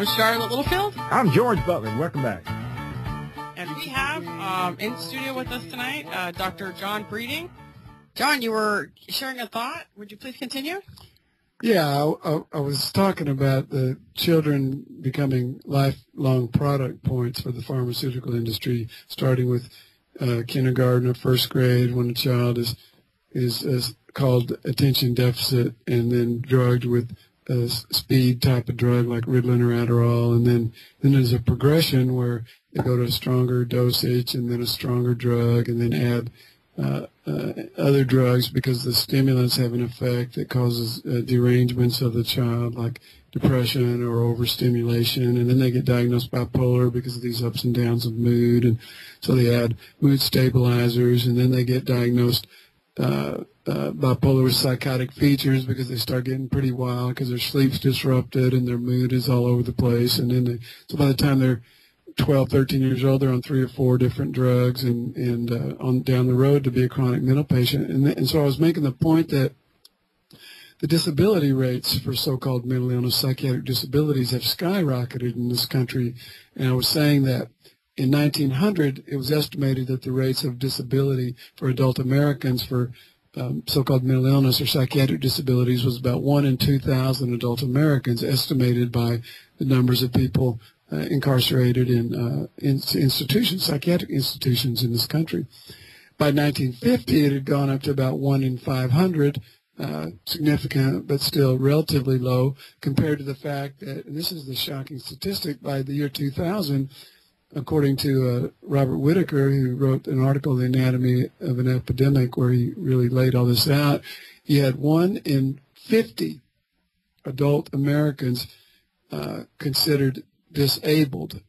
I'm Charlotte Littlefield. I'm George Butler. Welcome back. And we have in the studio with us tonight Dr. John Breeding. John, you were sharing a thought. Would you please continue? Yeah, I was talking about the children becoming lifelong product points for the pharmaceutical industry, starting with kindergarten or first grade when a child is called attention deficit and then drugged with a speed type of drug like Ritalin or Adderall, and then there's a progression where they go to a stronger dosage and then a stronger drug and then add other drugs because the stimulants have an effect that causes derangements of the child, like depression or overstimulation, and then they get diagnosed bipolar because of these ups and downs of mood, and so they add mood stabilizers, and then they get diagnosed bipolar with psychotic features because they start getting pretty wild because their sleep's disrupted and their mood is all over the place, and then so by the time they're 12, 13 years old, they're on 3 or 4 different drugs and on down the road to be a chronic mental patient. And so I was making the point that the disability rates for so-called mental illness, psychiatric disabilities have skyrocketed in this country. And I was saying that in 1900, it was estimated that the rates of disability for adult Americans for so-called mental illness or psychiatric disabilities was about 1 in 2,000 adult Americans, estimated by the numbers of people incarcerated in institutions, psychiatric institutions in this country. By 1950, it had gone up to about 1 in 500, significant but still relatively low compared to the fact that, and this is the shocking statistic, by the year 2000, according to Robert Whitaker, who wrote an article, The Anatomy of an Epidemic, where he really laid all this out, you had 1 in 50 adult Americans considered disabled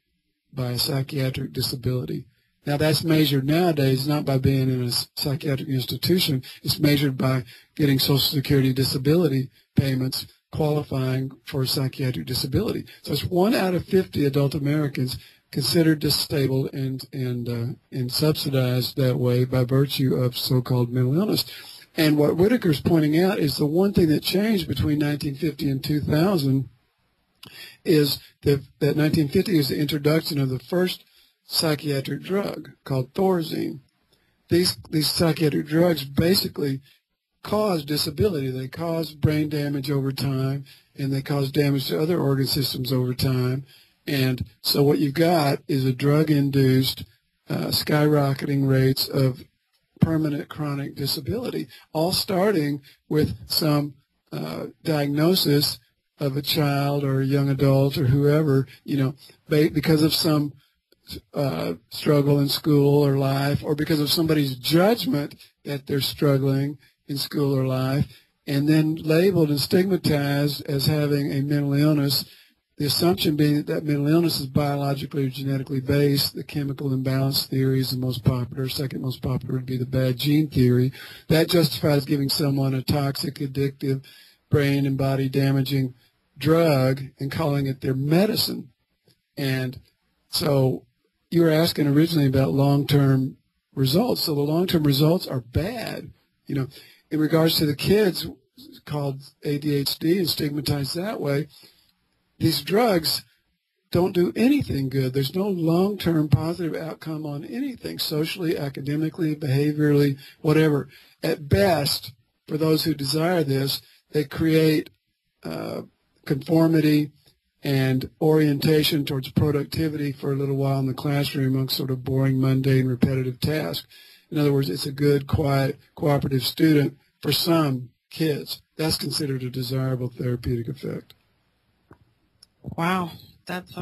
by a psychiatric disability. Now, that's measured nowadays not by being in a psychiatric institution. It's measured by getting Social Security disability payments qualifying for a psychiatric disability. So it's 1 out of 50 adult Americans considered disabled and subsidized that way by virtue of so-called mental illness. And what Whitaker's pointing out is the one thing that changed between 1950 and 2000 is that 1950 is the introduction of the first psychiatric drug called Thorazine. These psychiatric drugs basically cause disability. They cause brain damage over time, and they cause damage to other organ systems over time. And so what you've got is a drug-induced skyrocketing rates of permanent chronic disability, all starting with some diagnosis of a child or a young adult or whoever, because of some struggle in school or life, or because of somebody's judgment that they're struggling in school or life, and then labeled and stigmatized as having a mental illness, the assumption being that mental illness is biologically or genetically based. The chemical imbalance theory is the most popular. Second most popular would be the bad gene theory. That justifies giving someone a toxic, addictive, brain and body damaging drug and calling it their medicine. And so you were asking originally about long-term results. So the long-term results are bad. In regards to the kids called ADHD and stigmatized that way, these drugs don't do anything good. There's no long-term positive outcome on anything, socially, academically, behaviorally, whatever. At best, for those who desire this, they create conformity and orientation towards productivity for a little while in the classroom amongst sort of boring, mundane, repetitive tasks. In other words, it's a good, quiet, cooperative student for some kids. That's considered a desirable therapeutic effect. Wow. That's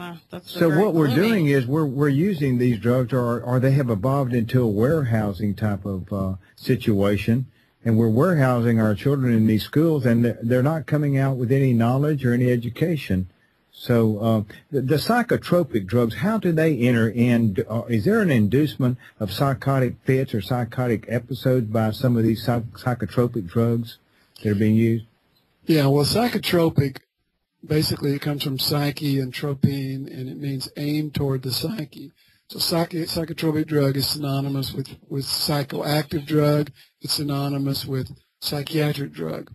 so what we're doing is we're using these drugs, or they have evolved into a warehousing type of situation. And we're warehousing our children in these schools, and they're not coming out with any knowledge or any education. So the psychotropic drugs, how do they enter in? Is there an inducement of psychotic fits or psychotic episodes by some of these psychotropic drugs that are being used? Yeah, well, psychotropic, basically it comes from psyche and tropine, and it means aim toward the psyche. So psychotropic drug is synonymous with psychoactive drug. It's synonymous with psychiatric drug.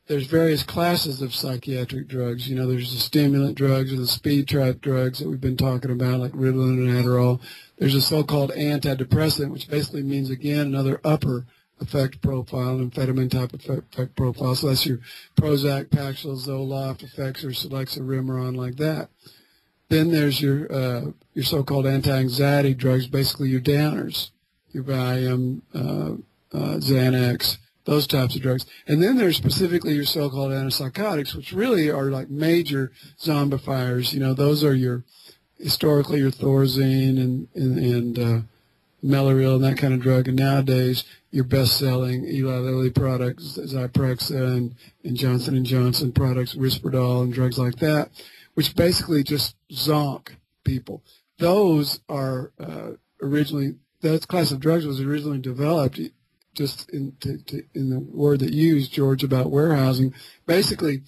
there's various classes of psychiatric drugs. You know, there's the stimulant drugs or the speed trap drugs that we've been talking about, like Ritalin and Adderall. There's a so-called antidepressant, which basically means, again, another upper effect profile, amphetamine type effect profile. So that's your Prozac, Paxil, Zoloft, Effexor, Celexa, Remeron, like that. Then there's your so-called anti-anxiety drugs, basically your downers, your Valium, Xanax, those types of drugs. And then there's specifically your so-called antipsychotics, which really are like major zombifiers. You know, those are historically your Thorazine and Mellaril and that kind of drug. And nowadays, your best-selling Eli Lilly products, Zyprexa and Johnson & Johnson products, Risperdal and drugs like that, which basically just zonk people. Those are that class of drugs was originally developed just in the word that you used, George, about warehousing. Basically,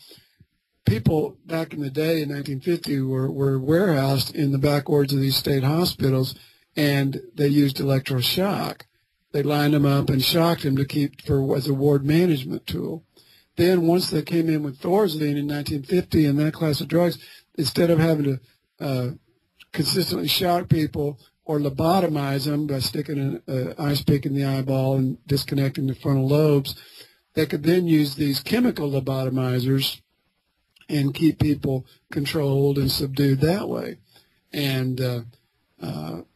people back in the day in 1950 were warehoused in the back wards of these state hospitals, and they used electroshock. They lined them up and shocked them as a ward management tool. Then once they came in with Thorazine in 1950 and that class of drugs, instead of having to consistently shock people or lobotomize them by sticking an ice pick in the eyeball and disconnecting the frontal lobes, they could then use these chemical lobotomizers and keep people controlled and subdued that way. And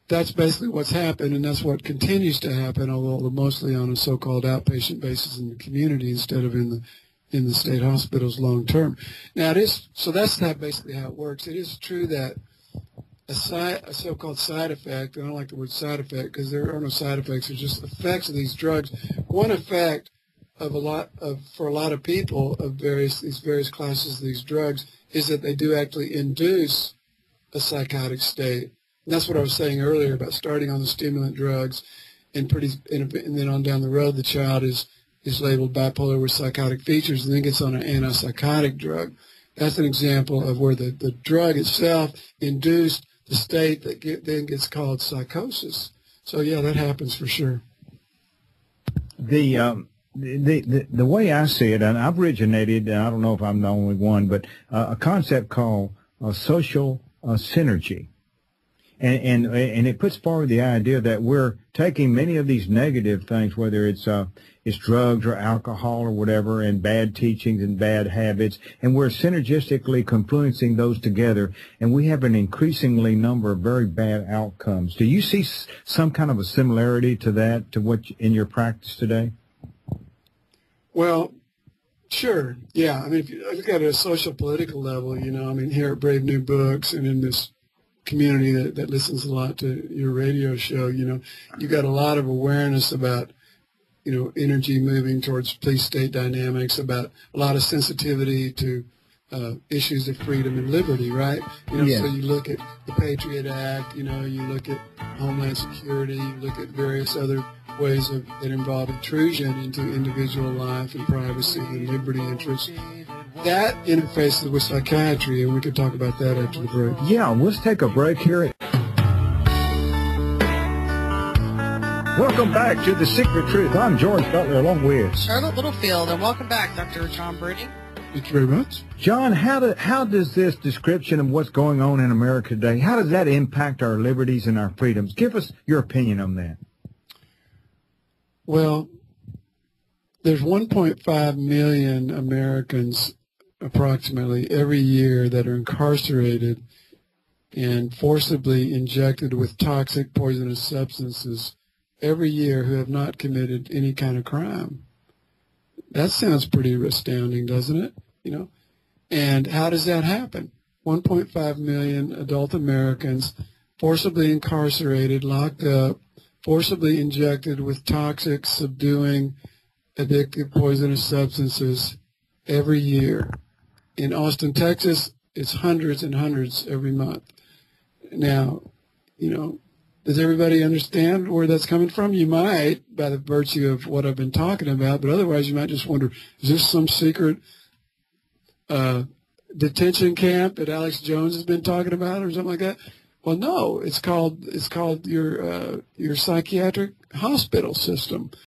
that's basically what's happened, and that's what continues to happen, although mostly on a so-called outpatient basis in the community instead of in the state hospitals long term. Now so that's basically how it works. It is true that a so-called side effect, and I don't like the word side effect because there are no side effects, there's just effects of these drugs. One effect for a lot of people of these various classes of these drugs is that they do actually induce a psychotic state. And that's what I was saying earlier about starting on the stimulant drugs and then on down the road the child is labeled bipolar with psychotic features and then gets on an antipsychotic drug. That's an example of where the drug itself induced the state that then gets called psychosis. So yeah, that happens for sure. The way I see it, and I've originated, and I don't know if I'm the only one, but a concept called social synergy. And it puts forward the idea that we're taking many of these negative things, whether it's drugs or alcohol or whatever, and bad teachings and bad habits, and we're synergistically confluencing those together, and we have an increasingly number of very bad outcomes. Do you see some kind of a similarity to that, to what in your practice today? Well, sure, yeah. I mean, if you look at it at a social political level, you know, I mean, here at Brave New Books and in this community that listens a lot to your radio show, you know, you got a lot of awareness about, you know, energy moving towards police-state dynamics, about a lot of sensitivity to issues of freedom and liberty, right? You know, yeah. So you look at the Patriot Act, you know, you look at Homeland Security, you look at various other ways that involve intrusion into individual life and privacy and liberty interests. That interfaces with psychiatry, and we could talk about that after the break. Yeah, let's take a break here. Welcome back to The Secret Truth. I'm George Butler, along with Charlotte Littlefield, and welcome back, Dr. John Breeding. Thank you very much. John, how does this description of what's going on in America today, how does that impact our liberties and our freedoms? Give us your opinion on that. Well, there's 1.5 million Americans approximately every year that are incarcerated and forcibly injected with toxic poisonous substances every year who have not committed any kind of crime. That sounds pretty astounding, doesn't it? You know, and how does that happen? 1.5 million adult Americans forcibly incarcerated, locked up, forcibly injected with toxic, subduing, addictive, poisonous substances every year. In Austin, Texas, it's hundreds and hundreds every month. Now, you know, does everybody understand where that's coming from? You might, by the virtue of what I've been talking about, but otherwise you might just wonder, is this some secret detention camp that Alex Jones has been talking about or something like that? Well, no, it's called your psychiatric hospital system.